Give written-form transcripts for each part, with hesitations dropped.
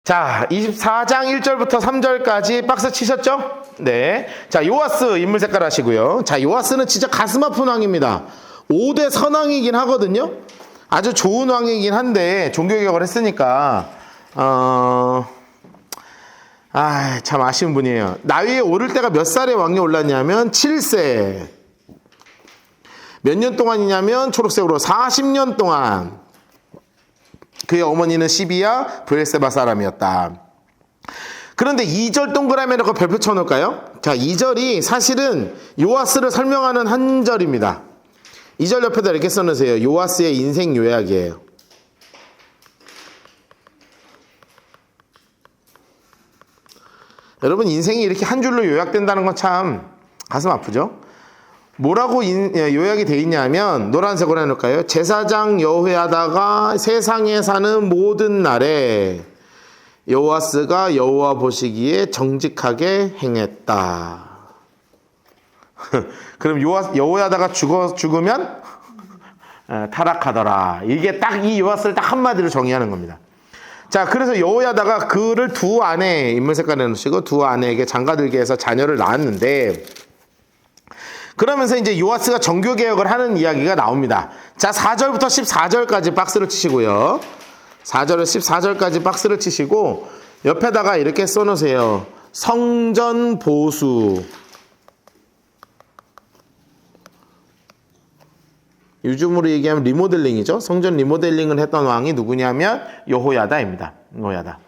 자, 24장 1절부터 3절까지 박스 치셨죠? 네. 자, 요아스 인물 색깔 하시고요. 자, 요아스는 진짜 가슴 아픈 왕입니다. 5대 선왕이긴 하거든요. 아주 좋은 왕이긴 한데 종교개혁을 했으니까 참 아쉬운 분이에요. 나위에 오를 때가 몇 살에 왕에 올랐냐면 7세. 몇 년 동안이냐면 초록색으로 40년 동안. 그의 어머니는 시비야 브엘세바 사람이었다. 그런데 2절 동그라미 놓고 별표 쳐놓을까요? 자, 2절이 사실은 요아스를 설명하는 한 절입니다. 2절 옆에다 이렇게 써놓으세요. 요아스의 인생 요약이에요. 여러분, 인생이 이렇게 한 줄로 요약된다는 건 참 가슴 아프죠? 뭐라고 요약이 돼 있냐면 노란색으로 해놓을까요? 제사장 여호야다가 세상에 사는 모든 날에 요아스가 여호와 보시기에 정직하게 행했다. 그럼 여호야다가 죽으면 타락하더라. 이게 딱 이 요아스를 딱 한마디로 정의하는 겁니다. 자, 그래서 여호야다가 그를 두 아내, 인물 색깔을 해놓으시고 두 아내에게 장가들게 해서 자녀를 낳았는데, 그러면서 이제 요아스가 정교개혁을 하는 이야기가 나옵니다. 자, 4절부터 14절까지 박스를 치시고요. 4절에서 14절까지 박스를 치시고 옆에다가 이렇게 써놓으세요. 성전 보수. 요즘으로 얘기하면 리모델링이죠. 성전 리모델링을 했던 왕이 누구냐면 여호야다입니다. 여호야다.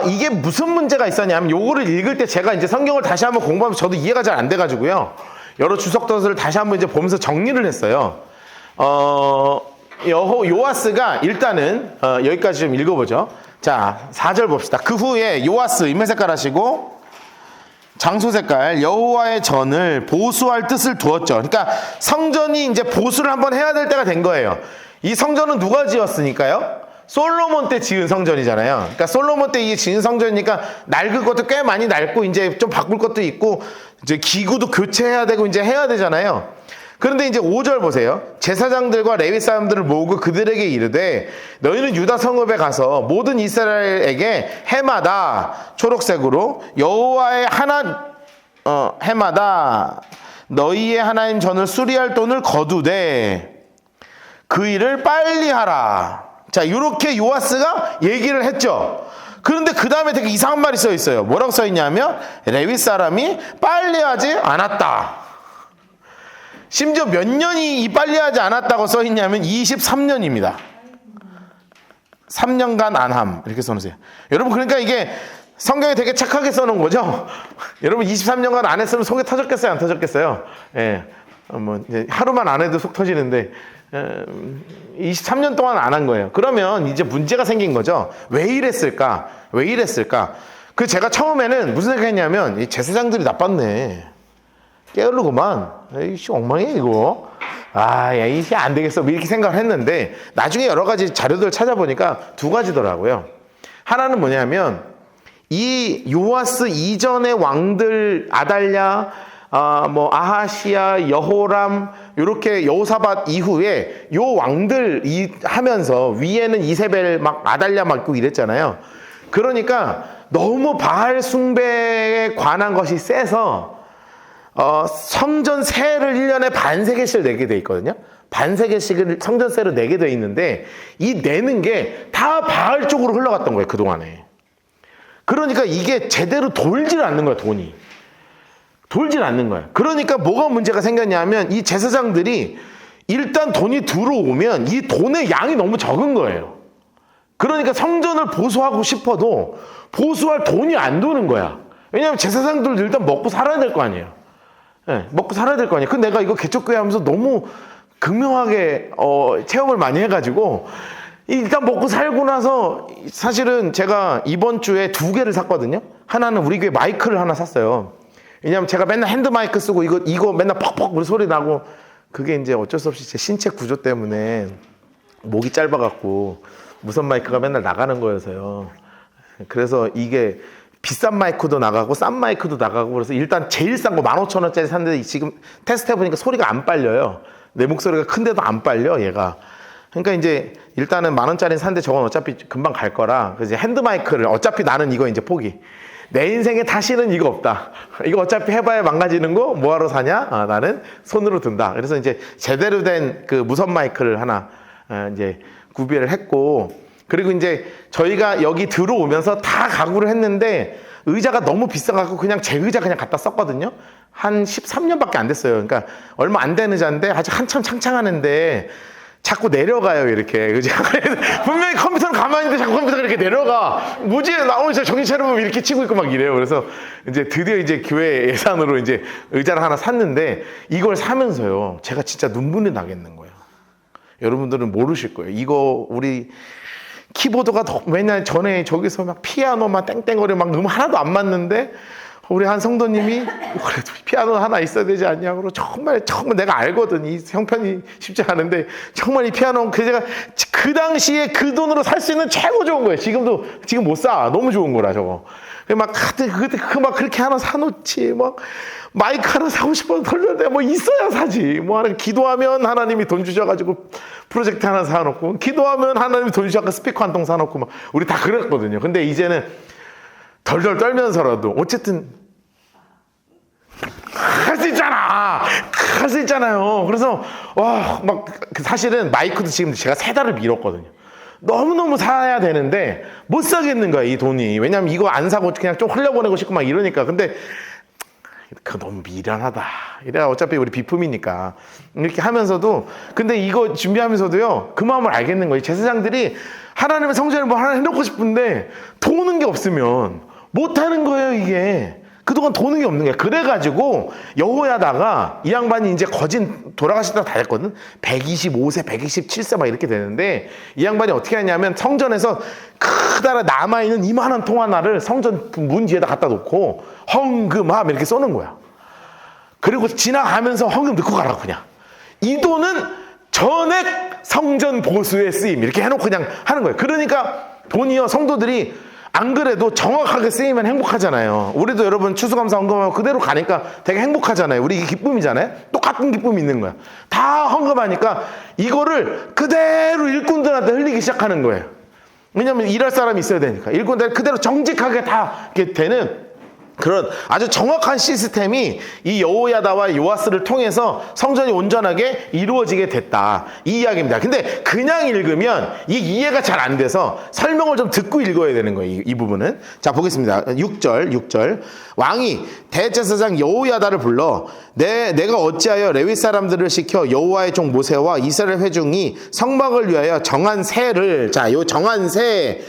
이게 무슨 문제가 있었냐면 요거를 읽을 때 제가 이제 성경을 다시 한번 공부하면서 저도 이해가 잘 안 돼가지고요. 여러 주석도서를 다시 한번 이제 보면서 정리를 했어요. 요아스가 일단은 여기까지 좀 읽어보죠. 자, 4절 봅시다. 그 후에 요아스 인물 색깔 하시고 장소 색깔 여호와의 전을 보수할 뜻을 두었죠. 그러니까 성전이 이제 보수를 한번 해야 될 때가 된 거예요. 이 성전은 누가 지었으니까요? 솔로몬 때 지은 성전이잖아요. 그러니까 솔로몬 때 이 지은 성전이니까 낡을 것도 꽤 많이 낡고 이제 좀 바꿀 것도 있고 이제 기구도 교체해야 되고 이제 해야 되잖아요. 그런데 이제 5절 보세요. 제사장들과 레위 사람들을 모으고 그들에게 이르되 너희는 유다 성읍에 가서 모든 이스라엘에게 해마다 초록색으로 여호와의 해마다 너희의 하나님 전을 수리할 돈을 거두되 그 일을 빨리 하라. 자, 이렇게 요아스가 얘기를 했죠. 그런데 그 다음에 되게 이상한 말이 써 있어요. 뭐라고 써 있냐면 레위 사람이 빨리 하지 않았다. 심지어 몇 년이 이 빨리 하지 않았다고 써 있냐면 23년입니다. 3년간 안함. 이렇게 써놓으세요. 여러분, 그러니까 이게 성경에 되게 착하게 써놓은 거죠. 여러분, 23년간 안 했으면 속이 터졌겠어요? 안 터졌겠어요? 예. 이제 하루만 안 해도 속 터지는데 23년 동안 안 한 거예요. 그러면 이제 문제가 생긴 거죠. 왜 이랬을까? 왜 이랬을까? 그 제가 처음에는 무슨 생각했냐면 이 제사장들이 나빴네. 게으르구만. 이씨 엉망이야 이거. 야, 이게 안 되겠어. 이렇게 생각을 했는데 나중에 여러 가지 자료들을 찾아보니까 두 가지더라고요. 하나는 뭐냐면 이 요아스 이전의 왕들 아달랴, 아하시야, 여호람, 요렇게 여호사밧 이후에 요 왕들 하면서 위에는 이세벨 막 아달랴 막 있고 이랬잖아요. 그러니까 너무 바알 숭배에 관한 것이 세서 성전 세를 1년에 반세개씩 내게 돼 있거든요. 반세개씩을 성전세로 내게 돼 있는데 이 내는 게 다 바알 쪽으로 흘러갔던 거예요, 그동안에. 그러니까 이게 제대로 돌질 않는 거야, 돈이. 돌질 않는 거야. 그러니까 뭐가 문제가 생겼냐면 이 제사장들이 일단 돈이 들어오면 이 돈의 양이 너무 적은 거예요. 그러니까 성전을 보수하고 싶어도 보수할 돈이 안 도는 거야. 왜냐하면 제사장들도 일단 먹고 살아야 될 거 아니에요. 네, 먹고 살아야 될 거 아니에요. 근데 내가 이거 개척교회 하면서 너무 극명하게 체험을 많이 해가지고 일단 먹고 살고 나서 사실은 제가 이번 주에 2개를 샀거든요. 하나는 우리 교회 마이크를 하나 샀어요. 왜냐면 제가 맨날 핸드 마이크 쓰고 이거 맨날 퍽퍽 소리 나고 그게 이제 어쩔 수 없이 제 신체 구조 때문에 목이 짧아갖고 무선 마이크가 맨날 나가는 거여서요. 그래서 이게 비싼 마이크도 나가고 싼 마이크도 나가고 그래서 일단 제일 싼 거 15,000원짜리 샀는데 지금 테스트 해보니까 소리가 안 빨려요. 내 목소리가 큰데도 안 빨려 얘가. 그러니까 이제 일단은 10,000원짜리 샀는데 저건 어차피 금방 갈 거라. 그래서 핸드 마이크를 어차피 나는 이거 이제 포기. 내 인생에 다시는 이거 없다. 이거 어차피 해봐야 망가지는 거 뭐하러 사냐? 나는 손으로 든다. 그래서 이제 제대로 된 그 무선 마이크를 하나 이제 구비를 했고, 그리고 이제 저희가 여기 들어오면서 다 가구를 했는데 의자가 너무 비싸갖고 그냥 제 의자 그냥 갖다 썼거든요. 한 13년밖에 안 됐어요. 그러니까 얼마 안 된 의자인데 아직 한참 창창하는데 자꾸 내려가요, 이렇게. 의자가. 분명히 컴퓨터는 가만히 있는데 자꾸 컴퓨터가 이렇게 내려가. 뭐지? 나 오늘 정신 차려보면 이렇게 치고 있고 막 이래요. 그래서 이제 드디어 이제 교회 예산으로 이제 의자를 하나 샀는데 이걸 사면서요, 제가 진짜 눈물이 나겠는 거예요. 여러분들은 모르실 거예요. 이거 우리 키보드가 왜냐 전에 저기서 막 피아노만 땡땡거려 막 음 하나도 안 맞는데 우리 한 성도님이 그래도 피아노 하나 있어야 되지 않냐고. 정말 내가 알거든. 이 형편이 쉽지 않은데 정말 이 피아노 제가 그 당시에 그 돈으로 살 수 있는 최고 좋은 거예요. 지금 못 사. 너무 좋은 거라 저거. 막 그때 막 그렇게 하나 사놓지. 막 마이크 하나 사고 싶어서 털렸는데 뭐 있어야 사지. 뭐 하나 기도하면 하나님이 돈 주셔가지고 프로젝트 하나 사놓고, 기도하면 하나님이 돈 주셔서 스피커 한 통 사놓고 막 우리 다 그랬거든요. 근데 이제는 덜덜 떨면서라도 어쨌든 할 수 있잖아. 할 수 있잖아요. 그래서 와, 막 사실은 마이크도 지금 제가 3달을 미뤘거든요. 너무너무 사야 되는데 못 사겠는 거야, 이 돈이. 왜냐면 이거 안 사고 그냥 좀 흘려보내고 싶고 막 이러니까. 근데 그거 너무 미련하다. 이래야 어차피 우리 비품이니까. 이렇게 하면서도, 근데 이거 준비하면서도요, 그 마음을 알겠는 거예요. 제사장들이 하나님의 성전을 뭐 하나 해놓고 싶은데 도는 게 없으면 못 하는 거예요, 이게. 그동안 도는 게 없는 거야. 그래가지고 여호야다가 이 양반이 이제 거진 돌아가시다가 다 됐거든. 125세, 127세 막 이렇게 되는데 이 양반이 어떻게 하냐면 성전에서 크다란 남아있는 이만한 통 하나를 성전 문 뒤에다 갖다 놓고 헌금함 이렇게 써놓은 거야. 그리고 지나가면서 헌금 넣고 가라고 그냥. 이 돈은 전액 성전 보수에 쓰임 이렇게 해놓고 그냥 하는 거예요. 그러니까 돈이요, 성도들이 안 그래도 정확하게 쓰이면 행복하잖아요. 우리도 여러분 추수감사 헌금하고 그대로 가니까 되게 행복하잖아요. 우리 이게 기쁨이잖아요. 똑같은 기쁨이 있는 거야. 다 헌금하니까 이거를 그대로 일꾼들한테 흘리기 시작하는 거예요. 왜냐면 일할 사람이 있어야 되니까. 일꾼들 그대로 정직하게 다 이렇게 되는 그런 아주 정확한 시스템이 이 여호야다와 요아스를 통해서 성전이 온전하게 이루어지게 됐다, 이 이야기입니다. 근데 그냥 읽으면 이 이해가 잘 안 돼서 설명을 좀 듣고 읽어야 되는 거예요, 이 부분은. 자, 보겠습니다. 6절 왕이 대제사장 여호야다를 불러 내가 어찌하여 레위 사람들을 시켜 여호와의 종 모세와 이스라엘 회중이 성막을 위하여 정한 세를, 자, 요 정한 세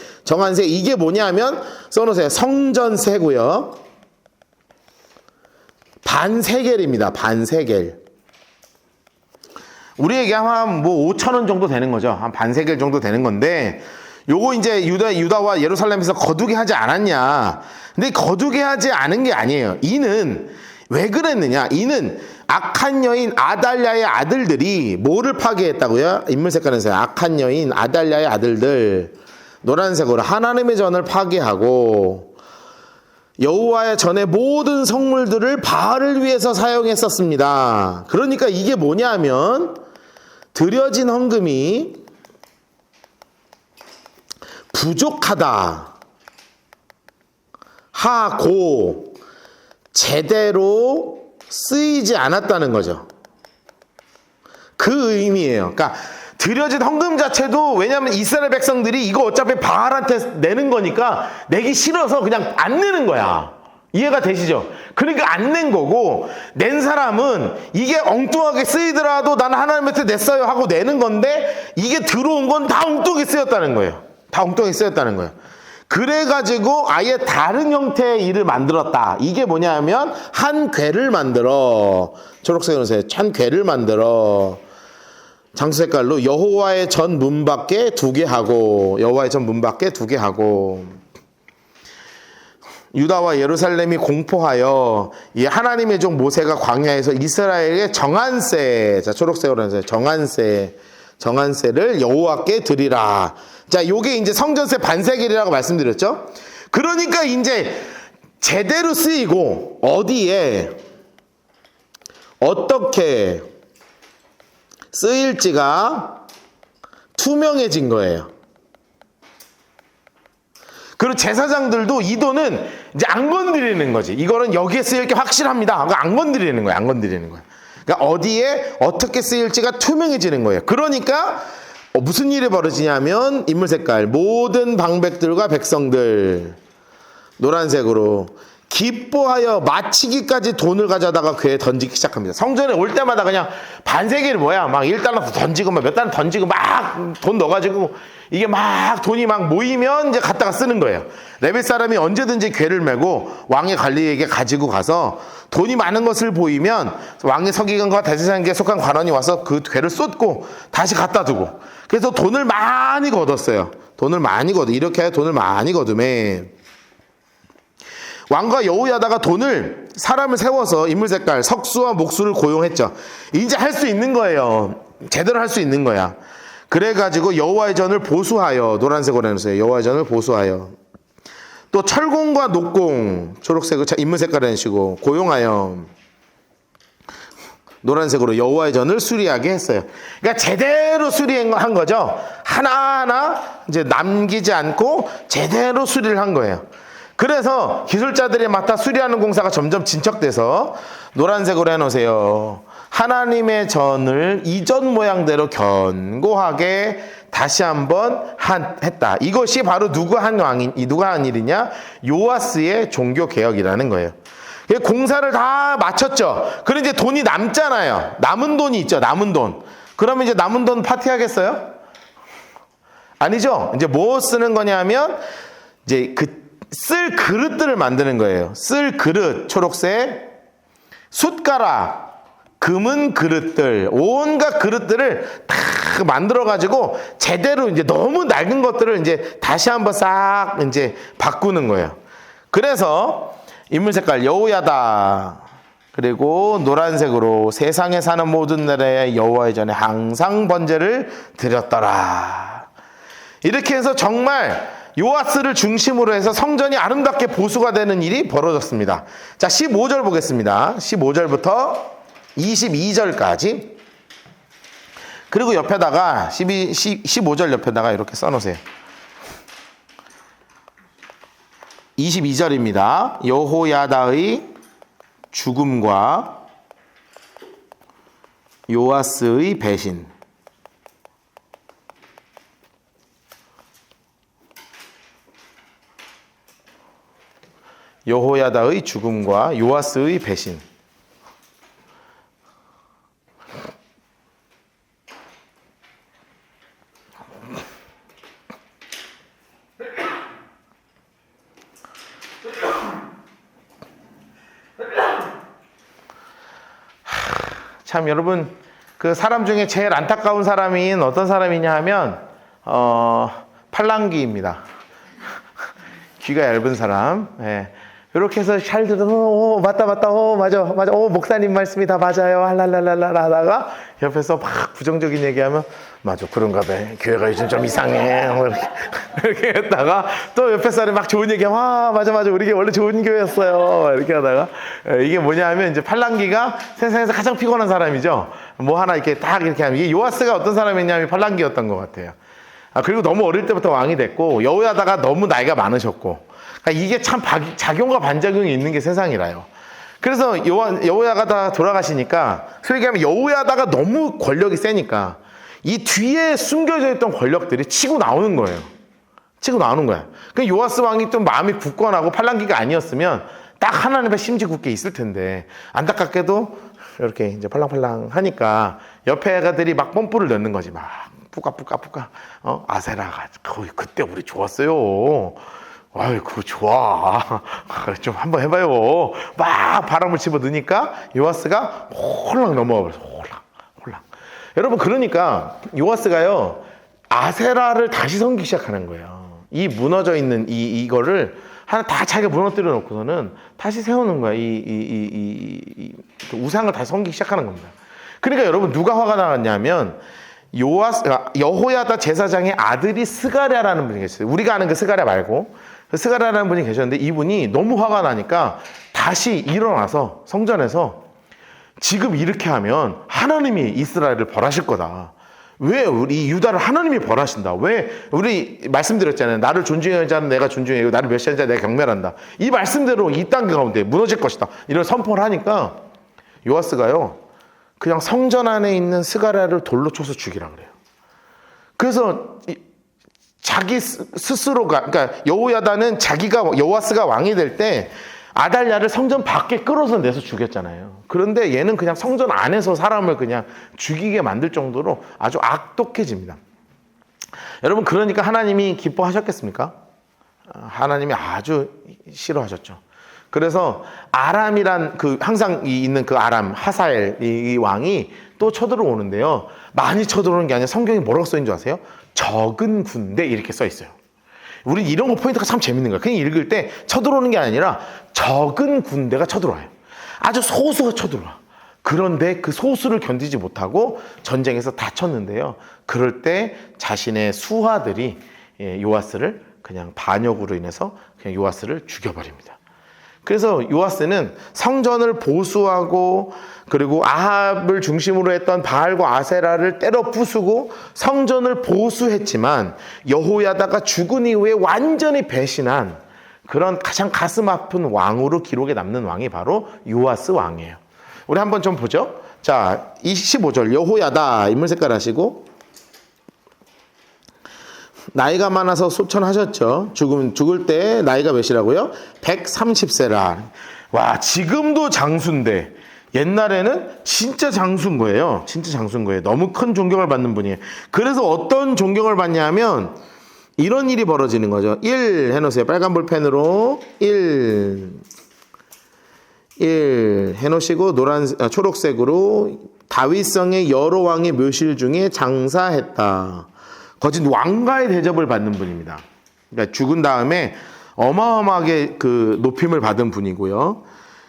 이게 뭐냐면 써놓으세요. 성전세고요. 반세겔입니다. 반세겔. 우리에게 한 뭐 5,000원 정도 되는 거죠. 한 반세겔 정도 되는 건데, 요거 이제 유다와 예루살렘에서 거두게 하지 않았냐. 근데 거두게 하지 않은 게 아니에요. 이는 왜 그랬느냐. 이는 악한 여인 아달랴의 아들들이 뭐를 파괴했다고요? 인물 색깔에서요. 악한 여인 아달랴의 아들들, 노란색으로 하나님의 전을 파괴하고 여호와의 전의 모든 성물들을 바알을 위해서 사용했었습니다. 그러니까 이게 뭐냐면 드려진 헌금이 부족하다 하고 제대로 쓰이지 않았다는 거죠. 그 의미예요. 그러니까 드려진 헌금 자체도, 왜냐하면 이스라엘 백성들이 이거 어차피 바알한테 내는 거니까 내기 싫어서 그냥 안 내는 거야. 이해가 되시죠? 그러니까 안 낸 거고, 낸 사람은 이게 엉뚱하게 쓰이더라도 나는 하나님한테 냈어요 하고 내는 건데, 이게 들어온 건 다 엉뚱하게 쓰였다는 거예요. 다 엉뚱하게 쓰였다는 거예요. 그래가지고 아예 다른 형태의 일을 만들었다. 이게 뭐냐면 한 궤를 만들어, 초록색으로 써요. 한 궤를 만들어 장수 색깔로 여호와의 전 문 밖에 2개 하고, 여호와의 전 문 밖에 2개 하고, 유다와 예루살렘이 공포하여 이 하나님의 종 모세가 광야에서 이스라엘의 정한세, 자, 초록색으로 해서 정한세를 여호와께 드리라. 자, 요게 이제 성전세 반세겔이라고 말씀드렸죠. 그러니까 이제 제대로 쓰이고 어디에 어떻게 쓰일지가 투명해진 거예요. 그리고 제사장들도 이 돈은 이제 안 건드리는 거지. 이거는 여기에 쓰일 게 확실합니다 하고 안 건드리는 거야. 안 건드리는 거야. 그러니까 어디에 어떻게 쓰일지가 투명해지는 거예요. 그러니까 무슨 일이 벌어지냐면 인물 색깔 모든 방백들과 백성들 노란색으로 기뻐하여 마치기까지 돈을 가져다가 궤에 던지기 시작합니다. 성전에 올 때마다 그냥 반세기를 뭐야 막 1달러 던지고 막 몇 달러 던지고 막 돈 넣어가지고 이게 막 돈이 막 모이면 이제 갖다가 쓰는 거예요. 레위 사람이 언제든지 궤를 메고 왕의 관리에게 가지고 가서 돈이 많은 것을 보이면 왕의 서기관과 대제사장에게 속한 관원이 와서 그 궤를 쏟고 다시 갖다 두고 그래서 돈을 많이 거뒀어요. 돈을 많이 거두 이렇게 돈을 많이 거두매 왕과 여호야다가 돈을 사람을 세워서 인물 색깔 석수와 목수를 고용했죠. 이제 할 수 있는 거예요. 제대로 할 수 있는 거야. 그래가지고 여호와의 전을 보수하여 노란색으로 해놓으세요. 여호와의 전을 보수하여 또 철공과 녹공 초록색으로 인물 색깔 해주시고 고용하여 노란색으로 여호와의 전을 수리하게 했어요. 그러니까 제대로 수리한 거죠. 하나하나 이제 남기지 않고 제대로 수리를 한 거예요. 그래서 기술자들이 맡아 수리하는 공사가 점점 진척돼서 노란색으로 해놓으세요. 하나님의 전을 이전 모양대로 견고하게 다시 한번 했다. 이것이 바로 누가 한 일이냐? 요아스의 종교 개혁이라는 거예요. 공사를 다 마쳤죠. 그런데 이제 돈이 남잖아요. 남은 돈이 있죠. 남은 돈. 그러면 이제 남은 돈 파티하겠어요? 아니죠. 이제 뭐 쓰는 거냐면 이제 쓸 그릇들을 만드는 거예요. 쓸 그릇, 초록색, 숟가락, 금은 그릇들, 온갖 그릇들을 다 만들어가지고 제대로 이제 너무 낡은 것들을 이제 다시 한번 싹 이제 바꾸는 거예요. 그래서 인물 색깔 여호야다 그리고 노란색으로 세상에 사는 모든 나라의 여호와의 전에 항상 번제를 드렸더라. 이렇게 해서 정말 요아스를 중심으로 해서 성전이 아름답게 보수가 되는 일이 벌어졌습니다. 자, 15절 보겠습니다. 15절부터 22절까지. 그리고 옆에다가 15절 옆에다가 이렇게 써놓으세요. 22절입니다. 여호야다의 죽음과 요아스의 배신. 여호야다의 죽음과 요아스의 배신. 참 여러분 그 사람 중에 제일 안타까운 사람인 어떤 사람이냐 하면 팔랑귀입니다. 귀가 얇은 사람. 예. 이렇게 해서 잘 들어서 맞다 맞다 맞아 목사님 말씀이 다 맞아요 할랄랄랄라 하다가 옆에서 막 부정적인 얘기하면 맞아 그런가 봐 교회가 요즘 좀 이상해 뭐 이렇게 했다가 또 옆에 사람이 막 좋은 얘기하면 맞아 우리 게 원래 좋은 교회였어요 이렇게 하다가 이게 뭐냐 하면 이제 팔랑귀가 세상에서 가장 피곤한 사람이죠. 뭐 하나 이렇게 딱 이렇게 하면 이게 요아스가 어떤 사람이냐면 팔랑귀였던 것 같아요. 그리고 너무 어릴 때부터 왕이 됐고 여호야다가 너무 나이가 많으셨고 그러니까 이게 참 작용과 반작용이 있는 게 세상이라요. 그래서 여호야다가 돌아가시니까 소위 얘기하면 여호야다가 너무 권력이 세니까 이 뒤에 숨겨져 있던 권력들이 치고 나오는 거예요. 치고 나오는 거야. 그 요아스 왕이 좀 마음이 굳건하고 팔랑귀가 아니었으면 딱 하나님의 심지 굳게 있을 텐데 안타깝게도 이렇게 이제 팔랑팔랑 하니까 옆에 애가들이 막 뽐뿌를 넣는 거지. 막 뿌까뿌까 아세라가 그때 우리 좋았어요. 아이 그거 좋아. 좀 한번 해봐요. 막 바람을 집어 넣으니까 요아스가 홀랑 넘어가 버렸어. 홀랑. 여러분 그러니까 요아스가요 아세라를 다시 섬기기 시작하는 거예요. 이 무너져 있는 이거를 하나 다 자기가 무너뜨려 놓고서는 다시 세우는 거야. 이 우상을 다시 섬기기 시작하는 겁니다. 그러니까 여러분 누가 화가 나왔냐면 여호야다 제사장의 아들이 스가랴라는 분이 계셨어요. 우리가 아는 그 스가랴 말고 그 스가랴라는 분이 계셨는데 이분이 너무 화가 나니까 다시 일어나서 성전에서 지금 이렇게 하면 하나님이 이스라엘을 벌하실 거다. 왜 우리 유다를 하나님이 벌하신다? 왜 우리 말씀드렸잖아요. 나를 존중하는 자는 내가 존중하고 나를 멸시하는 자는 내가 경멸한다. 이 말씀대로 이 땅 가운데 무너질 것이다. 이런 선포를 하니까 요아스가요. 그냥 성전 안에 있는 스가랴를 돌로 쳐서 죽이라 그래요. 그래서 자기 스스로가 그러니까 여호야다는 자기가 요아스가 왕이 될 때 아달랴를 성전 밖에 끌어서 내서 죽였잖아요. 그런데 얘는 그냥 성전 안에서 사람을 그냥 죽이게 만들 정도로 아주 악독해집니다. 여러분 그러니까 하나님이 기뻐하셨겠습니까? 하나님이 아주 싫어하셨죠. 그래서 아람이란 그 항상 있는 그 아람 하사엘 이 왕이 또 쳐들어오는데요. 많이 쳐들어오는 게 아니라 성경이 뭐라고 써 있는 줄 아세요? 적은 군대 이렇게 써 있어요. 우리 이런 거 포인트가 참 재밌는 거예요. 그냥 읽을 때 쳐들어오는 게 아니라 적은 군대가 쳐들어와요. 아주 소수가 쳐들어와. 그런데 그 소수를 견디지 못하고 전쟁에서 다쳤는데요. 그럴 때 자신의 수하들이 요아스를 그냥 반역으로 인해서 그냥 요아스를 죽여버립니다. 그래서 요아스는 성전을 보수하고 그리고 아합을 중심으로 했던 바알과 아세라를 때려 부수고 성전을 보수했지만 여호야다가 죽은 이후에 완전히 배신한 그런 가장 가슴 아픈 왕으로 기록에 남는 왕이 바로 요아스 왕이에요. 우리 한번 좀 보죠. 자, 15절 여호야다 인물 색깔 하시고 나이가 많아서 소천하셨죠. 죽을 때 나이가 몇이라고요? 130세라. 와, 지금도 장수인데 옛날에는 진짜 장수인 거예요. 진짜 장수인 거예요. 너무 큰 존경을 받는 분이에요. 그래서 어떤 존경을 받냐면 이런 일이 벌어지는 거죠. 1 해놓으세요. 빨간 볼펜으로 1 해놓으시고 초록색으로 다윗성의 여러 왕의 묘실 중에 장사했다. 거진 왕가의 대접을 받는 분입니다. 그러니까 죽은 다음에 어마어마하게 그 높임을 받은 분이고요.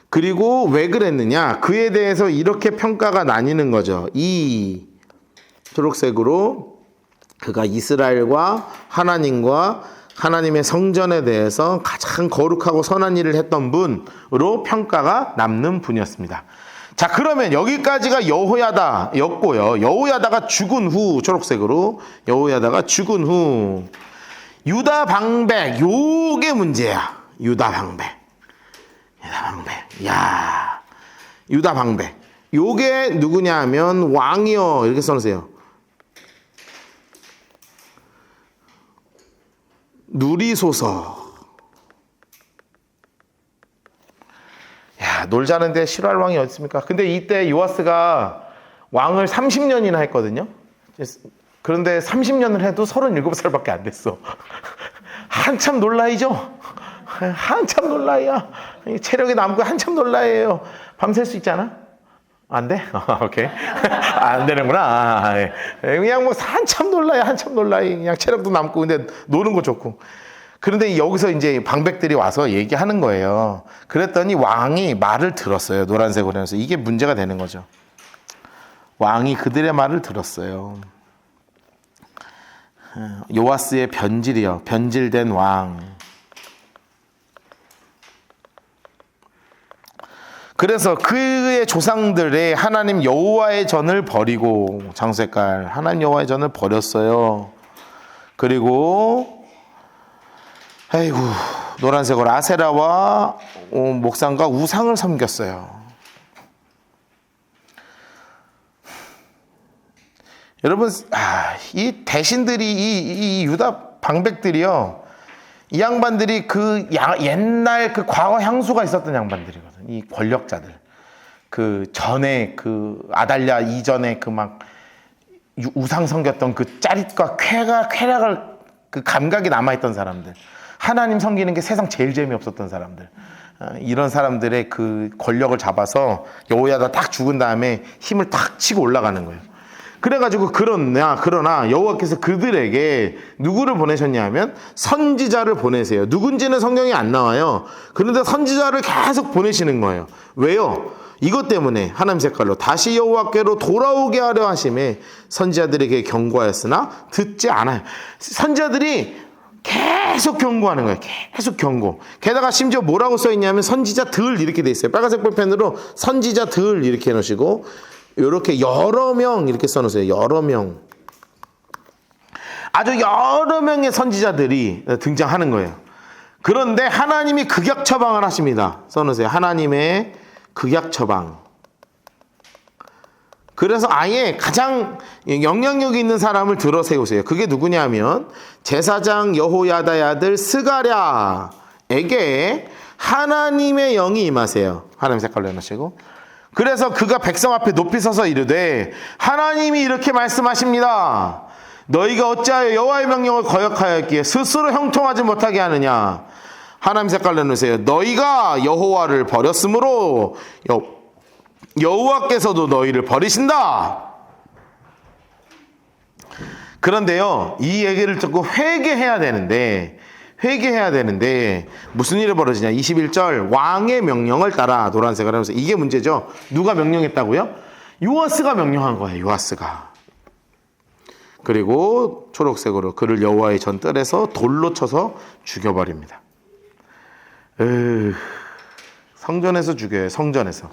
그리고 왜 그랬느냐? 그에 대해서 이렇게 평가가 나뉘는 거죠. 이 초록색으로 그가 이스라엘과 하나님과 하나님의 성전에 대해서 가장 거룩하고 선한 일을 했던 분으로 평가가 남는 분이었습니다. 자, 그러면 여기까지가 여호야다였고요. 여호야다가 죽은 후 초록색으로 여호야다가 죽은 후 유다 방백 요게 문제야. 유다 방백. 야, 유다 방백. 요게 누구냐 하면 왕이요 이렇게 써놓으세요. 누리소서. 야, 놀자는데 싫어할 왕이 어디 있습니까? 근데 이때 요아스가 왕을 30년이나 했거든요. 그런데 30년을 해도 37살밖에 안 됐어. 한참 놀라이죠? 한참 놀라이야. 체력이 남고 한참 놀라이에요. 밤샐 수 있잖아? 안 돼? 오케이. 안 되는구나. 그냥 뭐 한참 놀라이, 한참 놀라이. 그냥 체력도 남고 근데 노는 거 좋고. 그런데 여기서 이제 방백들이 와서 얘기하는 거예요. 그랬더니 왕이 말을 들었어요. 노란색으로 해서. 이게 문제가 되는 거죠. 왕이 그들의 말을 들었어요. 요아스의 변질이요. 변질된 왕. 그래서 그의 조상들의 하나님 여호와의 전을 버리고 장색깔 하나님 여호와의 전을 버렸어요. 그리고 아이고 노란색으로 아세라와 목상과 우상을 섬겼어요. 여러분, 이 대신들이 이 유다 방백들이요, 이 양반들이 그 옛날 그 과거 향수가 있었던 양반들이거든. 이 권력자들, 그 전에 그 아달랴 이전에 그 막 우상 섬겼던 그 짜릿과 쾌락을 그 감각이 남아있던 사람들, 하나님 섬기는 게 세상 제일 재미없었던 사람들, 이런 사람들의 그 권력을 잡아서 여호야다 딱 죽은 다음에 힘을 탁 치고 올라가는 거예요. 그래가지고 그러나 여호와께서 그들에게 누구를 보내셨냐 하면 선지자를 보내세요. 누군지는 성경에 안 나와요. 그런데 선지자를 계속 보내시는 거예요. 왜요? 이것 때문에 하나님 색깔로 다시 여호와께로 돌아오게 하려 하심에 선지자들에게 경고하였으나 듣지 않아요. 선지자들이 계속 경고하는 거예요. 계속 경고. 게다가 심지어 뭐라고 써있냐면 선지자들 이렇게 돼 있어요. 빨간색 볼펜으로 선지자들 이렇게 해놓으시고 이렇게 여러 명 이렇게 써놓으세요. 여러 명. 아주 여러 명의 선지자들이 등장하는 거예요. 그런데 하나님이 극약 처방을 하십니다. 써놓으세요. 하나님의 극약 처방. 그래서 아예 가장 영향력 있는 사람을 들어 세우세요. 그게 누구냐면 제사장 여호야다의 아들 스가랴에게 하나님의 영이 임하세요. 하나님 색깔로 해놓으시고. 그래서 그가 백성 앞에 높이 서서 이르되 하나님이 이렇게 말씀하십니다. 너희가 어찌하여 여호와의 명령을 거역하였기에 스스로 형통하지 못하게 하느냐. 하나님 색깔로 해놓으세요. 너희가 여호와를 버렸으므로 여호와께서도 너희를 버리신다. 그런데요, 이 얘기를 듣고 회개해야 되는데 무슨 일이 벌어지냐. 21절 왕의 명령을 따라 노란색을 하면서 이게 문제죠. 누가 명령했다고요? 요아스가 명령한 거예요. 요아스가. 그리고 초록색으로 그를 여호와의 전뜰에서 돌로 쳐서 죽여버립니다. 성전에서 죽여요. 성전에서.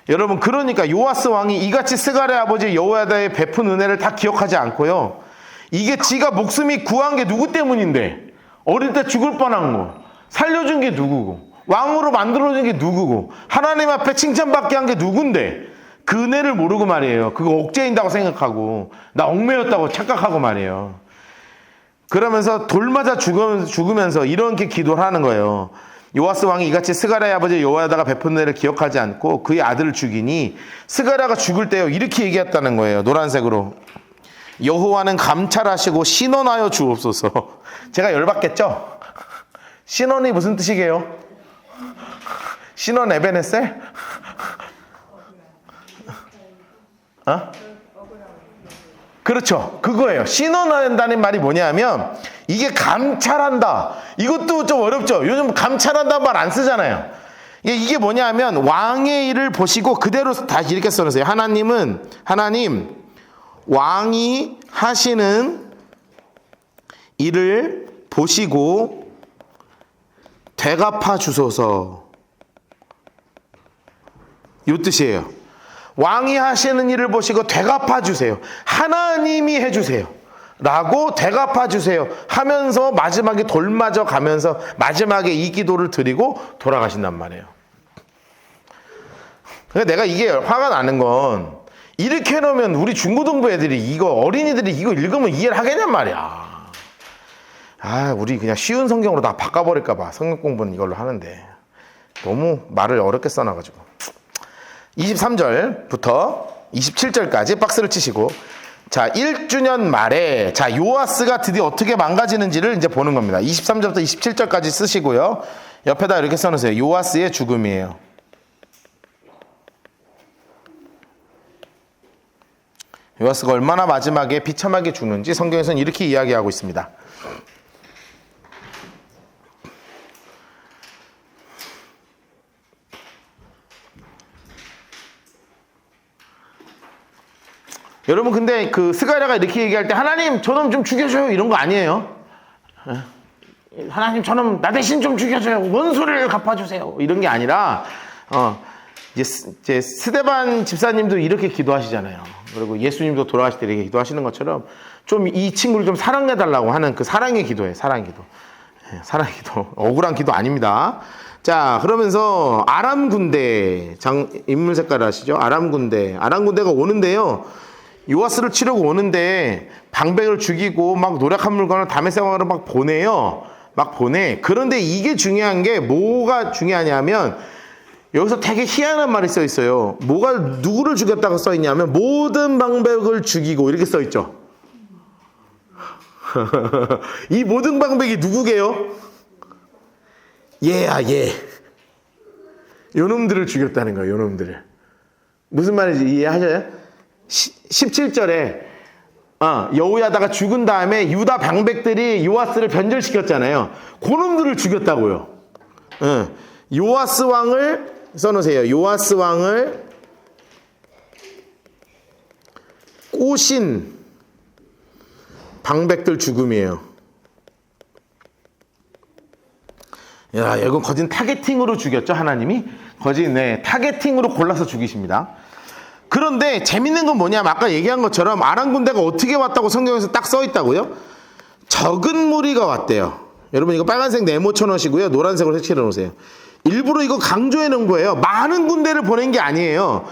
여러분, 그러니까 요아스 왕이 이같이 스가랴 아버지 여호야다의 베푼 은혜를 다 기억하지 않고요. 이게 지가 목숨이 구한 게 누구 때문인데, 어릴 때 죽을 뻔한 거 살려준 게 누구고, 왕으로 만들어준 게 누구고, 하나님 앞에 칭찬받게 한 게 누군데 그 은혜를 모르고 말이에요. 그거 억제인다고 생각하고 나 얽매였다고 착각하고 말이에요. 그러면서 돌 맞아 죽으면서 이렇게 기도를 하는 거예요. 요아스 왕이 이같이 스가랴의 아버지 여호야다가 베푼 은혜를 기억하지 않고 그의 아들을 죽이니 스가랴가 죽을 때요 이렇게 얘기했다는 거예요. 노란색으로. 여호와는 감찰하시고 신원하여 주옵소서. 제가 열받겠죠? 신원이 무슨 뜻이게요? 신원 에베네셀? 어? 그렇죠. 그거예요. 신원한다는 말이 뭐냐면 이게 감찰한다. 이것도 좀 어렵죠. 요즘 감찰한다는 말 안 쓰잖아요. 이게 뭐냐면 왕의 일을 보시고 그대로 다시 이렇게 써놓으세요. 하나님 왕이 하시는 일을 보시고 되갚아 주소서. 이 뜻이에요. 왕이 하시는 일을 보시고 되갚아 주세요. 하나님이 해주세요. 라고 되갚아 주세요 하면서 마지막에 돌맞아 가면서 마지막에 이 기도를 드리고 돌아가신단 말이에요. 그러니까 내가 이게 화가 나는 건 이렇게 해놓으면 우리 중고등부 애들이 어린이들이 이거 읽으면 이해를 하겠냔 말이야. 우리 그냥 쉬운 성경으로 다 바꿔버릴까봐 성경 공부는 이걸로 하는데 너무 말을 어렵게 써놔가지고 23절부터 27절까지 박스를 치시고 자 1주년 말에 자 요아스가 드디어 어떻게 망가지는지를 이제 보는 겁니다. 23절부터 27절까지 쓰시고요. 옆에다 이렇게 써놓으세요. 요아스의 죽음이에요. 요아스가 얼마나 마지막에 비참하게 죽는지 성경에서는 이렇게 이야기하고 있습니다. 여러분 근데 그 스가랴가 이렇게 얘기할 때 하나님 저놈 좀 죽여줘요 이런 거 아니에요. 하나님 저놈 나 대신 좀 죽여줘요. 원수를 갚아주세요. 이런 게 아니라 이제 스데반 집사님도 이렇게 기도하시잖아요. 그리고 예수님도 돌아가실 때 이렇게 기도하시는 것처럼 좀 이 친구를 좀 사랑해달라고 하는 그 사랑의 기도예요. 사랑의 기도. 사랑의 기도. 억울한 기도 아닙니다. 자 그러면서 아람 군대 인물 색깔 아시죠? 아람 군대가 오는데요. 요아스를 치려고 오는데 방백을 죽이고 막 노력한 물건을 다메섹으로 막 보내요. 그런데 이게 중요한 게 뭐가 중요하냐면 여기서 되게 희한한 말이 써 있어요. 누구를 죽였다고 써 있냐면 모든 방백을 죽이고 이렇게 써 있죠. 이 모든 방백이 누구게요? 얘야 얘. 요놈들을 죽였다는 거예요. 요놈들을. 무슨 말인지 이해하셔요? 17절에 여호야다가 죽은 다음에 유다 방백들이 요아스를 변절시켰잖아요. 그놈들을 죽였다고요. 요아스 왕을 써놓으세요. 요아스 왕을 꼬신 방백들 죽음이에요. 야, 이건 거진 타겟팅으로 죽였죠. 하나님이 거진 타겟팅으로 골라서 죽이십니다. 그런데 재밌는 건 뭐냐면 아까 얘기한 것처럼 아람 군대가 어떻게 왔다고 성경에서 딱 써 있다고요? 적은 무리가 왔대요. 여러분 이거 빨간색 네모 쳐놓으시고요. 노란색으로 색칠해 놓으세요. 일부러 이거 강조해 놓은 거예요. 많은 군대를 보낸 게 아니에요.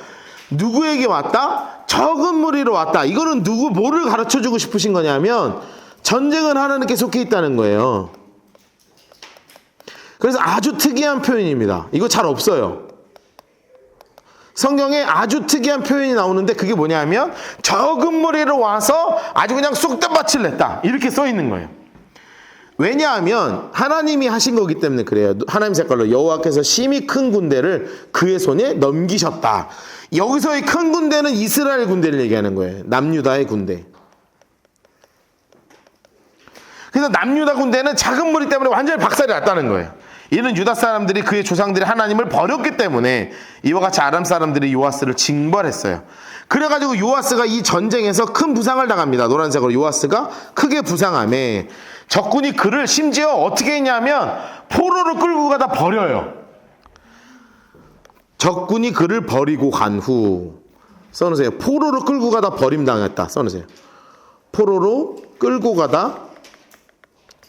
누구에게 왔다? 적은 무리로 왔다. 이거는 뭐를 가르쳐 주고 싶으신 거냐면 전쟁은 하나님께 속해 있다는 거예요. 그래서 아주 특이한 표현입니다. 이거 잘 없어요. 성경에 아주 특이한 표현이 나오는데 그게 뭐냐면 적은 무리로 와서 아주 그냥 쑥대밭을 냈다. 이렇게 써 있는 거예요. 왜냐하면 하나님이 하신 거기 때문에 그래요. 하나님 색깔로 여호와께서 심히 큰 군대를 그의 손에 넘기셨다. 여기서의 큰 군대는 이스라엘 군대를 얘기하는 거예요. 남유다의 군대. 그래서 남유다 군대는 작은 무리 때문에 완전히 박살이 났다는 거예요. 이는 유다 사람들이 그의 조상들이 하나님을 버렸기 때문에 이와 같이 아람 사람들이 요아스를 징벌했어요. 그래가지고 요아스가 이 전쟁에서 큰 부상을 당합니다. 노란색으로 요아스가 크게 부상함에 적군이 그를 심지어 어떻게 했냐면 포로로 끌고 가다 버려요. 적군이 그를 버리고 간 후 써놓으세요. 포로로 끌고 가다 버림당했다. 써놓으세요. 포로로 끌고 가다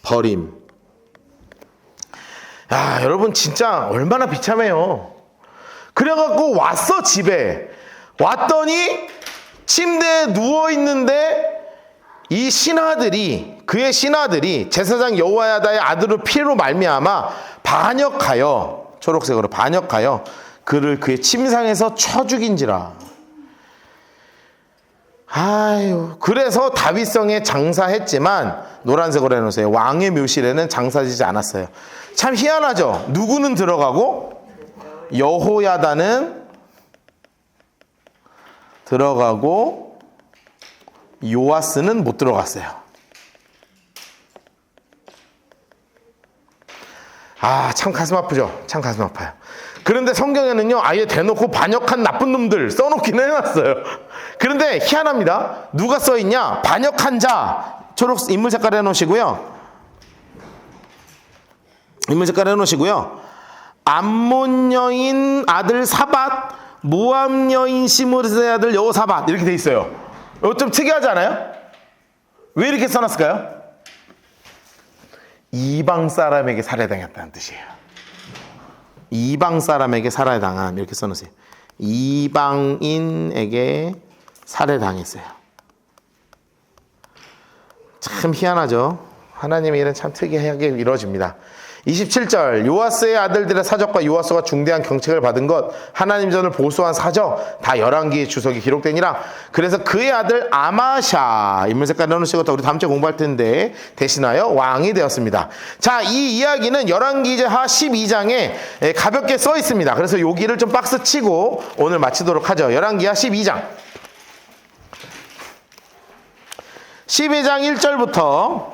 버림. 야, 여러분 진짜 얼마나 비참해요. 그래갖고 왔어. 집에 왔더니 침대에 누워있는데 이 신하들이 그의 신하들이 제사장 여호야다의 아들을 피로 말미암아 반역하여 초록색으로 반역하여 그를 그의 침상에서 쳐 죽인지라. 아유, 그래서 다윗성에 장사했지만 노란색으로 해놓으세요. 왕의 묘실에는 장사지지 않았어요. 참 희한하죠. 누구는 들어가고 여호야다는 들어가고 요아스는 못 들어갔어요. 아, 참 가슴 아프죠. 참 가슴 아파요. 그런데 성경에는요 아예 대놓고 반역한 나쁜 놈들 써놓긴 해놨어요. 그런데 희한합니다. 누가 써있냐? 반역한 자. 초록 인물 색깔 해놓으시고요. 인물 색깔 해놓으시고요. 암몬 여인 아들 사밧, 모압 여인 시므스의 아들 여호사밧 이렇게 돼 있어요. 이거 좀 특이하지 않아요? 왜 이렇게 써놨을까요? 이방 사람에게 살해당했다는 뜻이에요. 이방 사람에게 살해당함 이렇게 써놓으세요. 이방인에게 살해당했어요. 참 희한하죠. 하나님의 일은 참 특이하게 이루어집니다. 27절 요아스의 아들들의 사적과 요아스가 중대한 경책을 받은 것 하나님 전을 보수한 사적 다 11기의 주석이 기록되니라. 그래서 그의 아들 아마샤 인물 색깔 넣으시고 우리 다음 주에 공부할 텐데 대신하여 왕이 되었습니다. 자, 이 이야기는 열왕기하 12장에 가볍게 써 있습니다. 그래서 여기를 좀 박스 치고 오늘 마치도록 하죠. 열왕기하 12장 12장 1절부터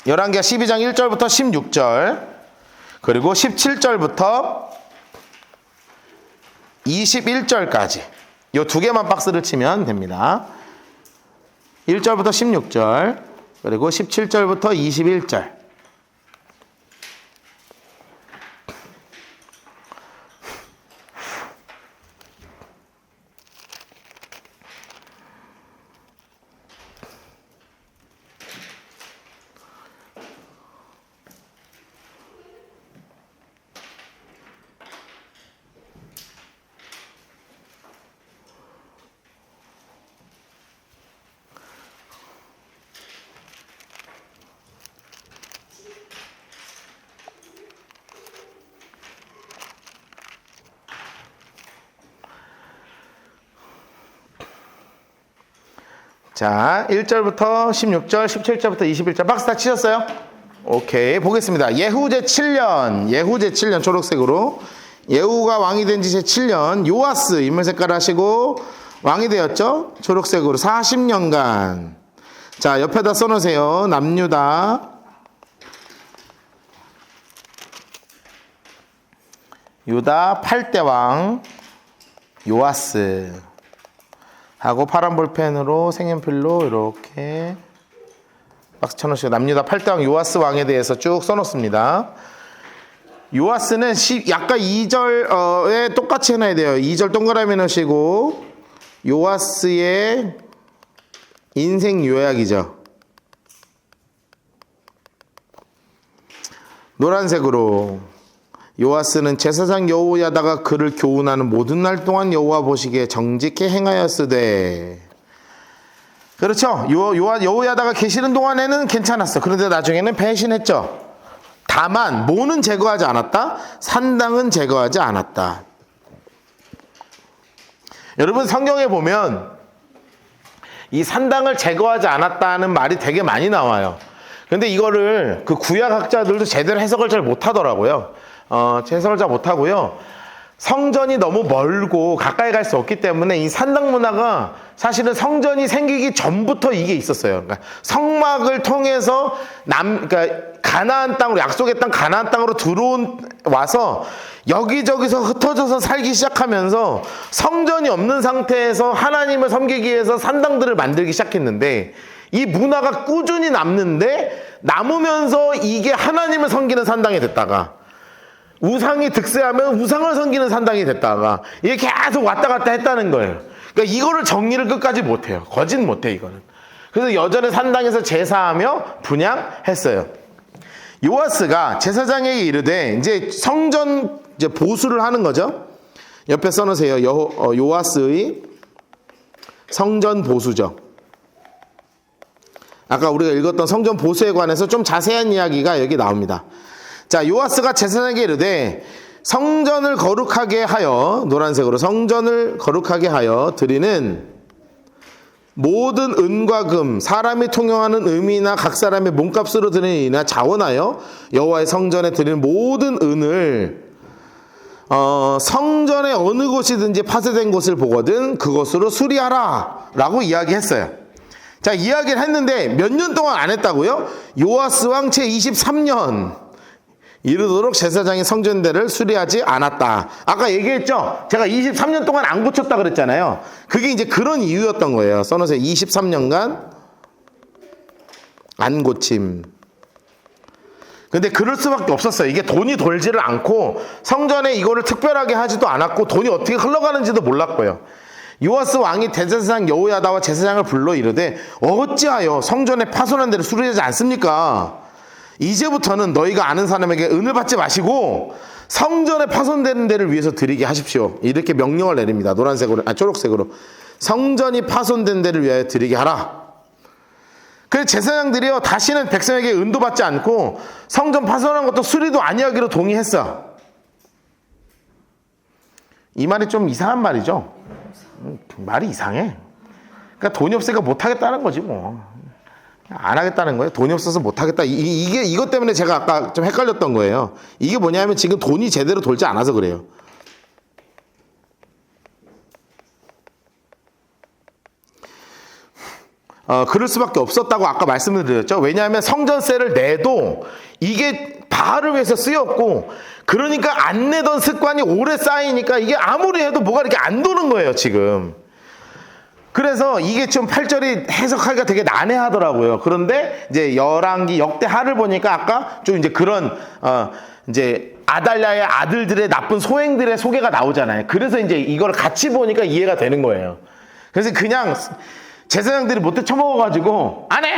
열왕기하 12장 1절부터 16절 그리고 17절부터 21절까지 이 두 개만 박스를 치면 됩니다. 1절부터 16절 그리고 17절부터 21절. 자, 1절부터 16절, 17절부터 21절 박스 다 치셨어요? 오케이, 보겠습니다. 예후 제7년 초록색으로 예후가 왕이 된 지 제7년 요아스 인물 색깔 하시고 왕이 되었죠? 초록색으로 40년간. 자, 옆에다 써놓으세요. 남유다 유다 8대 왕 요아스 하고 파란 볼펜으로 색연필로 이렇게 박스 쳐놓으시고 남유다 8대 왕 요아스 왕에 대해서 쭉 써놓습니다. 요아스는 약간 2절에 똑같이 해놔야 돼요. 2절 동그라미 넣으시고 요아스의 인생 요약이죠. 노란색으로 요아스는 제사장 여호야다가 그를 교훈하는 모든 날 동안 여호와 보시기에 정직히 행하였으되. 그렇죠. 여호야다가 계시는 동안에는 괜찮았어. 그런데 나중에는 배신했죠. 다만 모는 제거하지 않았다. 산당은 제거하지 않았다. 여러분 성경에 보면 이 산당을 제거하지 않았다는 말이 되게 많이 나와요. 근데 이거를 그 구약학자들도 제대로 해석을 잘 못하더라고요. 해석을 잘 못하고요. 성전이 너무 멀고 가까이 갈 수 없기 때문에 이 산당 문화가 사실은 성전이 생기기 전부터 이게 있었어요. 그러니까 성막을 통해서 그러니까 가나안 땅으로, 약속의 땅 가나안 땅으로 와서 여기저기서 흩어져서 살기 시작하면서 성전이 없는 상태에서 하나님을 섬기기 위해서 산당들을 만들기 시작했는데, 이 문화가 꾸준히 남으면서 이게 하나님을 섬기는 산당이 됐다가 우상이 득세하면 우상을 섬기는 산당이 됐다가 이게 계속 왔다 갔다 했다는 거예요. 그러니까 이거를 정리를 끝까지 못해요. 거짓 못해 이거는. 그래서 여전히 산당에서 제사하며 분향했어요. 요아스가 제사장에게 이르되, 이제 성전 이제 보수를 하는 거죠. 옆에 써놓으세요. 요아스의 성전 보수죠. 아까 우리가 읽었던 성전 보수에 관해서 좀 자세한 이야기가 여기 나옵니다. 자, 요아스가 제사장에게 이르되 성전을 거룩하게 하여, 노란색으로 성전을 거룩하게 하여 드리는 모든 은과 금, 사람이 통용하는 음이나 각 사람의 몸값으로 드리는 이나 자원하여 여호와의 성전에 드리는 모든 은을 성전의 어느 곳이든지 파쇄된 곳을 보거든 그것으로 수리하라 라고 이야기했어요. 자, 이야기를 했는데 몇 년 동안 안 했다고요? 요아스 왕 제 23년 이르도록 제사장이 성전대를 수리하지 않았다. 아까 얘기했죠? 제가 23년 동안 안 고쳤다 그랬잖아요. 그게 이제 그런 이유였던 거예요. 써놓으세요. 23년간 안 고침. 근데 그럴 수밖에 없었어요. 이게 돈이 돌지를 않고 성전에 이거를 특별하게 하지도 않았고 돈이 어떻게 흘러가는지도 몰랐고요. 요아스 왕이 대제사장 여호야다와 제사장을 불러 이르되 어찌하여 성전에 파손한 데를 수리하지 않습니까? 이제부터는 너희가 아는 사람에게 은을 받지 마시고 성전에 파손되는 데를 위해서 드리게 하십시오. 이렇게 명령을 내립니다. 초록색으로. 성전이 파손된 데를 위하여 드리게 하라. 그래서 제사장들이요, 다시는 백성에게 은도 받지 않고 성전 파손한 것도 수리도 아니하기로 동의했어. 이 말이 좀 이상한 말이죠. 말이 이상해. 그러니까 돈이 없으니까 못하겠다는 거지 뭐. 안 하겠다는 거예요. 돈이 없어서 못 하겠다. 이것 때문에 제가 아까 좀 헷갈렸던 거예요. 이게 뭐냐면 지금 돈이 제대로 돌지 않아서 그래요. 그럴 수밖에 없었다고 아까 말씀을 드렸죠. 왜냐하면 성전세를 내도 이게 바알을 위해서 쓰였고, 그러니까 안 내던 습관이 오래 쌓이니까 이게 아무리 해도 뭐가 이렇게 안 도는 거예요 지금. 그래서 이게 좀 8절이 해석하기가 되게 난해하더라고요. 그런데 이제 열왕기 역대하를 보니까 아까 좀 이제 그런 이제 아달랴의 아들들의 나쁜 소행들의 소개가 나오잖아요. 그래서 이제 이걸 같이 보니까 이해가 되는 거예요. 그래서 그냥 제사장들이 못돼 처먹어가지고 안 해!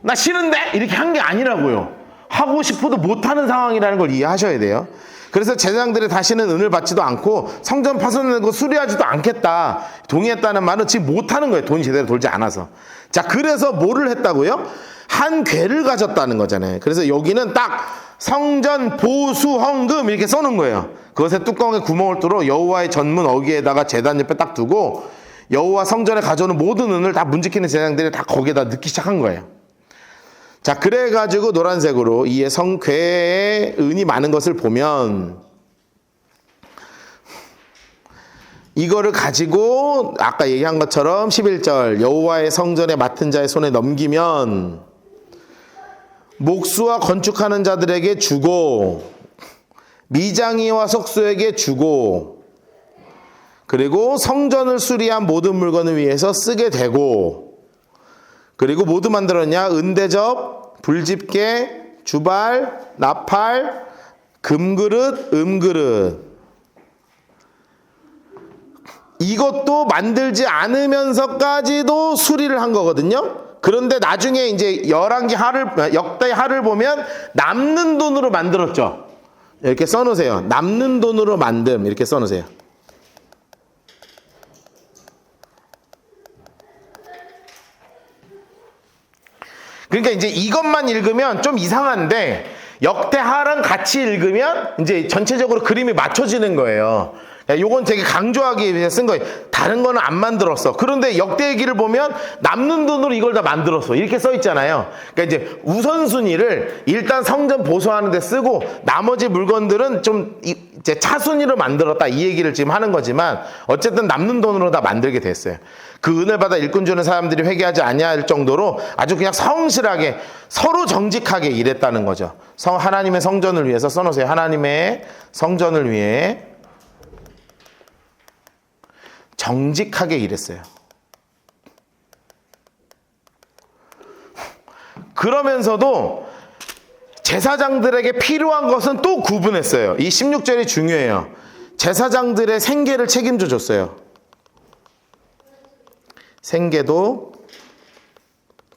나 싫은데! 이렇게 한 게 아니라고요. 하고 싶어도 못하는 상황이라는 걸 이해하셔야 돼요. 그래서 제사장들이 다시는 은을 받지도 않고 성전 파손된 거 수리하지도 않겠다 동의했다는 말은 지금 못하는 거예요. 돈이 제대로 돌지 않아서. 자, 그래서 뭐를 했다고요? 한 궤를 가졌다는 거잖아요. 그래서 여기는 딱 성전 보수 헌금 이렇게 써놓은 거예요. 그것에 뚜껑에 구멍을 뚫어 여호와의 전문 어귀에다가 제단 옆에 딱 두고 여호와 성전에 가져오는 모든 은을 다 문지키는 제사장들이 다 거기에다 넣기 시작한 거예요. 자, 그래가지고 노란색으로 이에 성궤에 은이 많은 것을 보면 이거를 가지고 아까 얘기한 것처럼 11절 여호와의 성전에 맡은 자의 손에 넘기면 목수와 건축하는 자들에게 주고 미장이와 석수에게 주고 그리고 성전을 수리한 모든 물건을 위해서 쓰게 되고, 그리고 모두 만들었냐? 은대접, 불집게, 주발, 나팔, 금그릇, 음그릇. 이것도 만들지 않으면서까지도 수리를 한 거거든요. 그런데 나중에 이제 열왕기 하를, 역대 하를 보면 남는 돈으로 만들었죠. 이렇게 써놓으세요. 남는 돈으로 만듦. 이렇게 써놓으세요. 그러니까 이제 이것만 읽으면 좀 이상한데 역대하랑 같이 읽으면 이제 전체적으로 그림이 맞춰지는 거예요. 요건 되게 강조하기 위해 쓴 거예요. 다른 거는 안 만들었어. 그런데 역대기를 보면 남는 돈으로 이걸 다 만들었어. 이렇게 써 있잖아요. 그러니까 이제 우선순위를 일단 성전 보수하는 데 쓰고 나머지 물건들은 좀 이제 차순위로 만들었다. 이 얘기를 지금 하는 거지만 어쨌든 남는 돈으로 다 만들게 됐어요. 그 은혜를 받아 일꾼 주는 사람들이 회개하지 아니할 정도로 아주 그냥 성실하게 서로 정직하게 일했다는 거죠. 하나님의 성전을 위해서 써놓으세요. 하나님의 성전을 위해 정직하게 일했어요. 그러면서도 제사장들에게 필요한 것은 또 구분했어요. 이 16절이 중요해요. 제사장들의 생계를 책임져 줬어요. 생계도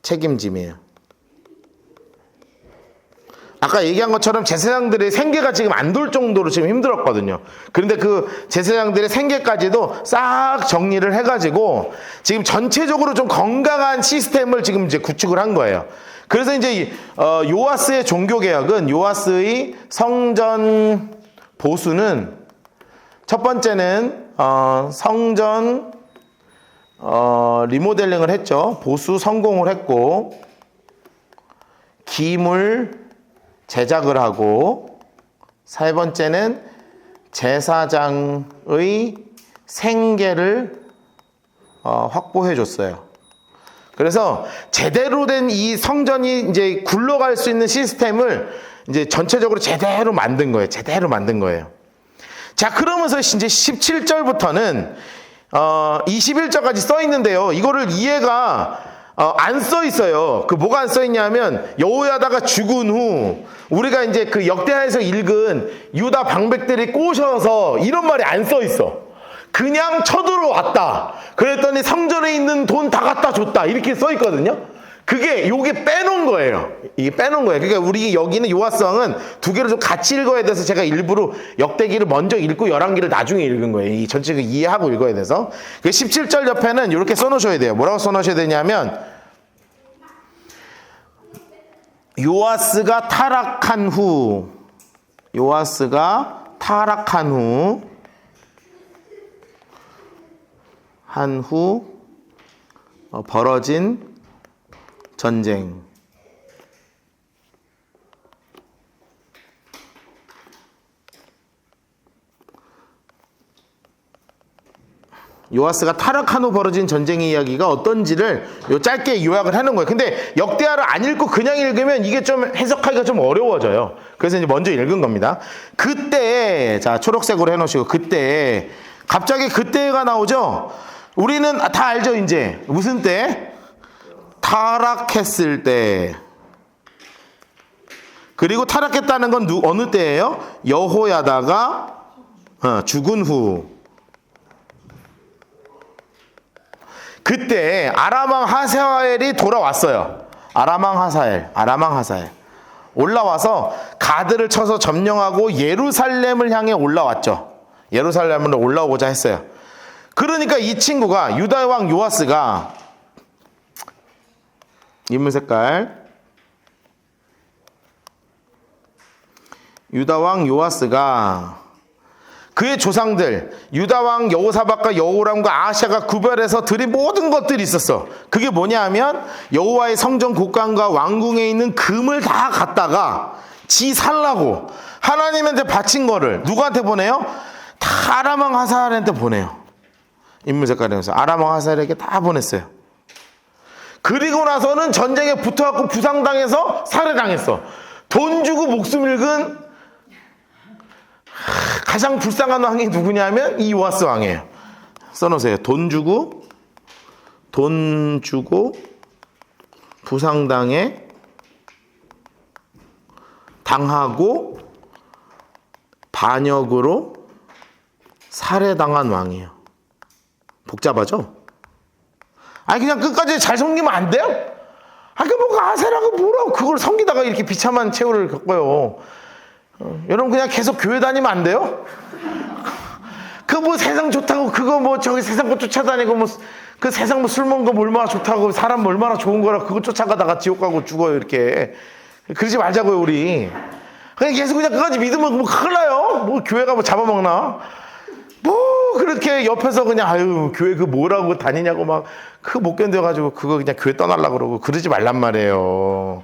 책임짐이에요. 아까 얘기한 것처럼 제사장들의 생계가 지금 안 돌 정도로 지금 힘들었거든요. 그런데 그 제사장들의 생계까지도 싹 정리를 해가지고 지금 전체적으로 좀 건강한 시스템을 지금 이제 구축을 한 거예요. 그래서 이제 요아스의 종교개혁은 요아스의 성전 보수는 첫 번째는 성전 리모델링을 했죠. 보수 성공을 했고 기물 제작을 하고 세 번째는 제사장의 생계를 확보해 줬어요. 그래서 제대로 된 이 성전이 이제 굴러갈 수 있는 시스템을 이제 전체적으로 제대로 만든 거예요. 제대로 만든 거예요. 자, 그러면서 이제 17절부터는 21절까지 써 있는데요. 이거를 이해가 안 써 있어요. 그 뭐가 안 써 있냐면 여호야다가 죽은 후 우리가 이제 그 역대하에서 읽은 유다 방백들이 꼬셔서 이런 말이 안 써 있어. 그냥 쳐들어왔다. 그랬더니 성전에 있는 돈 다 갖다 줬다. 이렇게 써 있거든요. 요게 빼놓은 거예요. 이게 빼놓은 거예요. 그러니까 우리 여기는 요아스 왕은 두 개를 좀 같이 읽어야 돼서 제가 일부러 역대기를 먼저 읽고 열왕기를 나중에 읽은 거예요. 이 전체를 이해하고 읽어야 돼서. 그 17절 옆에는 이렇게 써놓으셔야 돼요. 뭐라고 써놓으셔야 되냐면 요아스가 타락한 후 벌어진 전쟁. 요아스가 타락한 후 벌어진 전쟁의 이야기가 어떤지를 짧게 요약을 하는 거예요. 근데 역대하를 안 읽고 그냥 읽으면 이게 좀 해석하기가 좀 어려워져요. 그래서 이제 먼저 읽은 겁니다. 그때, 자, 초록색으로 해놓으시고, 그때, 갑자기 그때가 나오죠? 우리는 다 알죠, 이제. 무슨 때? 타락했을 때. 그리고 타락했다는 건 어느 때예요? 여호야다가 죽은 후. 그때 아람왕 하사엘이 돌아왔어요. 아람왕 하사엘. 올라와서 가드를 쳐서 점령하고 예루살렘을 향해 올라왔죠. 예루살렘으로 올라오고자 했어요. 그러니까 이 친구가 유다 왕 요아스가 인물 색깔 유다 왕 요아스가 그의 조상들 유다 왕 여호사밧과 여호람과 아하시아가 구별해서 드린 모든 것들이 있었어. 그게 뭐냐 하면 여호와의 성전 곡관과 왕궁에 있는 금을 다 갖다가 지 살라고 하나님한테 바친 거를 누구한테 보내요? 다 아람 왕 하사엘한테 보내요. 인물 색깔이면서 아람 왕 하사엘에게 다 보냈어요. 그리고 나서는 전쟁에 붙어갖고 부상당해서 살해당했어. 돈 주고 목숨 잃은 가장 불쌍한 왕이 누구냐면 이 요아스 왕이에요. 써놓으세요. 돈 주고 부상당해 당하고 반역으로 살해당한 왕이에요. 복잡하죠? 아니 그냥 끝까지 잘 섬기면 안 돼요? 아니 뭐가 아세라고 뭐라고 그걸 섬기다가 이렇게 비참한 최후를 겪어요. 여러분 그냥 계속 교회 다니면 안 돼요? 그 뭐 세상 좋다고 그거 뭐 저기 세상 거 쫓아다니고 뭐 그 세상 뭐 술 먹는 거 얼마나 좋다고 사람 뭐 얼마나 좋은 거라 그거 쫓아가다가 지옥 가고 죽어요 이렇게. 그러지 말자고요 우리. 그냥 계속 그냥 끝까지 믿으면 뭐 큰일 나요. 뭐 교회가 뭐 잡아먹나? 뭐 그렇게 옆에서 그냥 아유 교회 그 뭐라고 다니냐고 막 그거 못 견뎌가지고 그거 그냥 교회 떠나려고 그러고 그러지 말란 말이에요.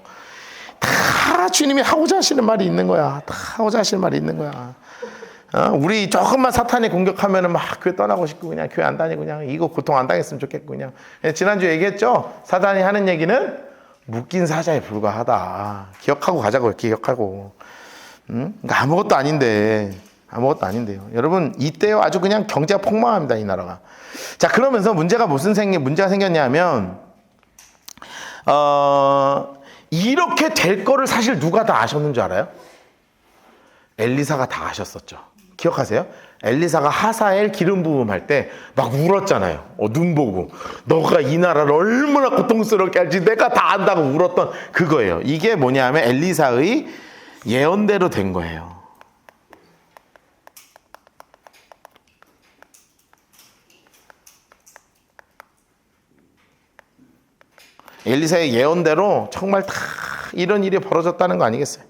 다 주님이 하고자 하시는 말이 있는 거야. 다 하고자 하시는 말이 있는 거야. 우리 조금만 사탄이 공격하면은 막 교회 떠나고 싶고 그냥 교회 안 다니고 그냥 이거 고통 안 당했으면 좋겠고 그냥. 지난주에 얘기했죠. 사탄이 하는 얘기는 묶인 사자에 불과하다. 기억하고 가자고요. 기억하고. 그러니까 아무것도 아닌데. 아무것도 아닌데요. 여러분 이때요 아주 그냥 경제가 폭망합니다. 이 나라가. 자 그러면서 문제가 문제가 생겼냐면 이렇게 될 거를 사실 누가 다 아셨는 줄 알아요? 엘리사가 다 아셨었죠. 기억하세요? 엘리사가 하사엘 기름 부음 할 때 막 울었잖아요. 눈 보고 너가 이 나라를 얼마나 고통스럽게 할지 내가 다 안다고 울었던 그거예요. 이게 뭐냐면 엘리사의 예언대로 된 거예요. 엘리사의 예언대로 정말 다 이런 일이 벌어졌다는 거 아니겠어요?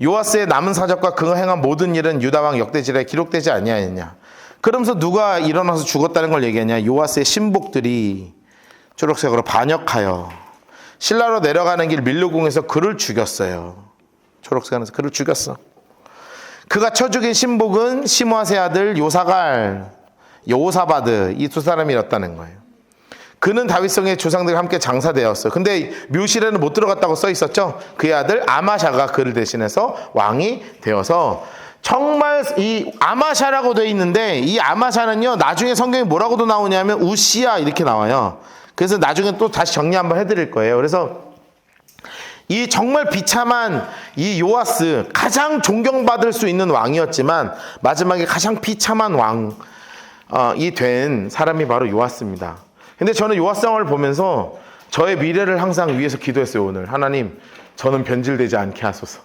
요아스의 남은 사적과 그가 행한 모든 일은 유다왕 역대지에 기록되지 아니하였냐. 그러면서 누가 일어나서 죽었다는 걸 얘기하냐. 요아스의 신복들이 초록색으로 반역하여 신라로 내려가는 길 밀르궁에서 그를 죽였어요. 초록색에서 그를 죽였어. 그가 쳐 죽인 신복은 시므아세 아들 요사갈, 요사바드 이 두 사람이었다는 거예요. 그는 다윗성의 조상들과 함께 장사되었어요. 근데 묘실에는 못 들어갔다고 써 있었죠. 그의 아들 아마샤가 그를 대신해서 왕이 되어서 정말 이 아마샤라고 돼 있는데 이 아마샤는요 나중에 성경에 뭐라고도 나오냐면 우시야 이렇게 나와요. 그래서 나중에 또 다시 정리 한번 해드릴 거예요. 그래서 이 정말 비참한 이 요아스 가장 존경받을 수 있는 왕이었지만 마지막에 가장 비참한 왕이 된 사람이 바로 요아스입니다. 근데 저는 요아스 왕을 보면서 저의 미래를 항상 위해서 기도했어요. 오늘 하나님 저는 변질되지 않게 하소서.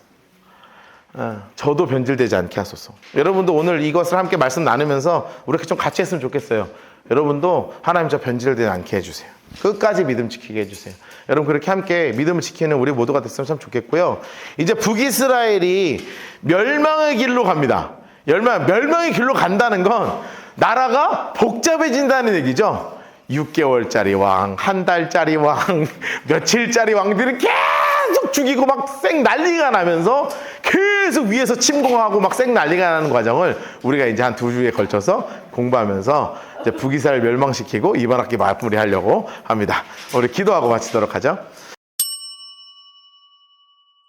저도 변질되지 않게 하소서. 여러분도 오늘 이것을 함께 말씀 나누면서 우리 좀 같이 했으면 좋겠어요. 여러분도 하나님 저 변질되지 않게 해주세요. 끝까지 믿음 지키게 해주세요. 여러분 그렇게 함께 믿음을 지키는 우리 모두가 됐으면 참 좋겠고요. 이제 북이스라엘이 멸망의 길로 갑니다. 멸망의 길로 간다는 건 나라가 복잡해진다는 얘기죠. 6개월짜리 왕, 한 달짜리 왕, 며칠짜리 왕들을 계속 죽이고 막 쌩 난리가 나면서 계속 위에서 침공하고 막 쌩 난리가 나는 과정을 우리가 이제 한 2주에 걸쳐서 공부하면서 이제 북이스라엘 멸망시키고 이번 학기 마무리하려고 합니다. 우리 기도하고 마치도록 하죠.